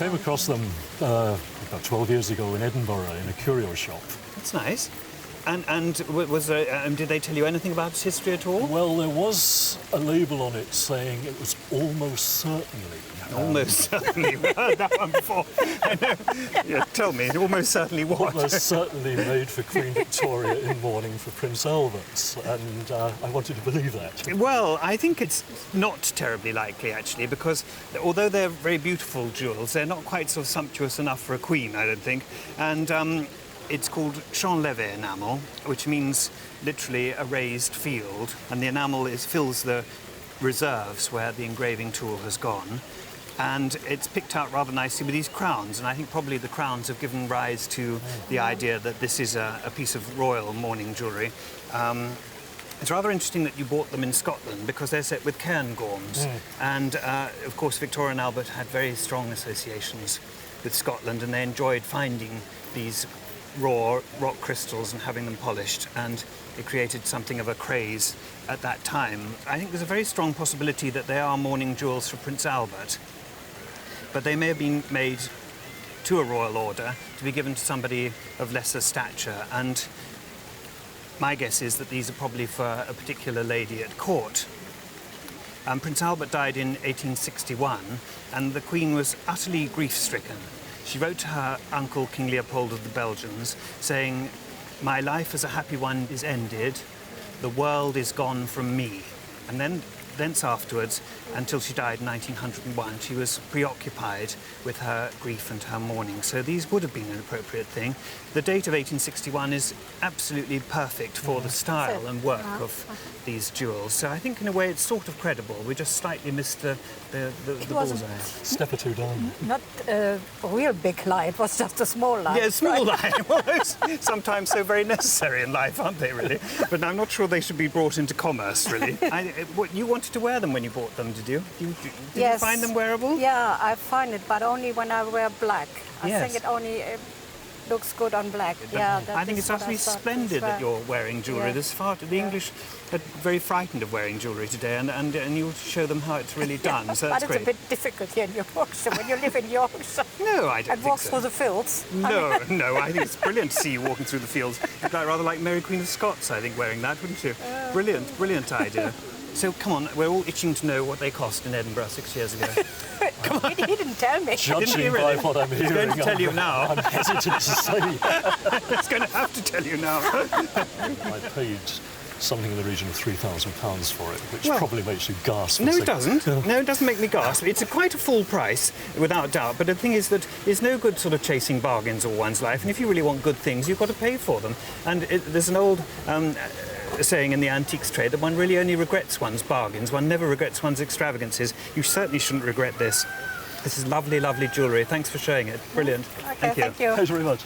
came across them about 12 years ago in Edinburgh in a curio shop. That's nice. And was there, did they tell you anything about its history at all? Well, there was a label on it saying it was almost certainly. Almost certainly. We've heard that one before. I know. Yeah, tell me, almost certainly what? Almost certainly made for Queen Victoria in mourning for Prince Albert, and I wanted to believe that. Well, I think it's not terribly likely, actually, because although they're very beautiful jewels, they're not quite so sumptuous enough for a queen, I don't think. And it's called champ-levé enamel, which means literally a raised field, and the enamel fills the reserves where the engraving tool has gone. And it's picked out rather nicely with these crowns, and I think probably the crowns have given rise to the idea that this is a piece of royal mourning jewellery. It's rather interesting that you bought them in Scotland because they're set with cairngorms. And of course Victoria and Albert had very strong associations with Scotland, and they enjoyed finding these raw rock crystals and having them polished, and it created something of a craze at that time. I think there's a very strong possibility that they are mourning jewels for Prince Albert, but they may have been made to a royal order to be given to somebody of lesser stature, and my guess is that these are probably for a particular lady at court. Prince Albert died in 1861, and the Queen was utterly grief-stricken. She wrote to her uncle, King Leopold of the Belgians, saying, "My life as a happy one is ended, the world is gone from me." And then, thence afterwards, until she died in 1901, she was preoccupied with her grief and her mourning. So these would have been an appropriate thing. The date of 1861 is absolutely perfect for the style and work of these jewels. So I think in a way it's sort of credible. We just slightly missed the bullseye. Step or two down. Not a real big lie, it was just a small lie. Yeah, a small lie. Well, those sometimes so very necessary in life, aren't they, really? But I'm not sure they should be brought into commerce, really. You wanted to wear them when you bought them, did you? Did you find them wearable? Yeah, I find it, but only when I wear black. I Yes. think it only looks good on black. Yeah, I think it's absolutely splendid that you're wearing jewellery. Yeah. There's the English are very frightened of wearing jewellery today, and you show them how it's really done. So that's but great. it's a bit difficult here in Yorkshire when you live in Yorkshire. No, I don't and think walk so. through the fields. No, no, I think it's brilliant to see you walking through the fields. You'd rather like Mary Queen of Scots, I think, wearing that, wouldn't you? Brilliant, brilliant idea. So, come on, we're all itching to know what they cost in Edinburgh 6 years ago. Come on. He didn't tell me. Judging by what I'm hearing, He's going to tell you now. I'm hesitant to say. He's going to have to tell you now. I paid something in the region of £3,000 for it, which probably makes you gasp. No, it doesn't. No, it doesn't make me gasp. It's quite a full price, without doubt. But the thing is that it's no good sort of chasing bargains all one's life. And if you really want good things, you've got to pay for them. And there's an old saying in the antiques trade that one really only regrets one's bargains. One never regrets one's extravagances. You certainly shouldn't regret this. This is lovely, lovely jewellery. Thanks for showing it. Brilliant. Okay, thank you. Thanks very much.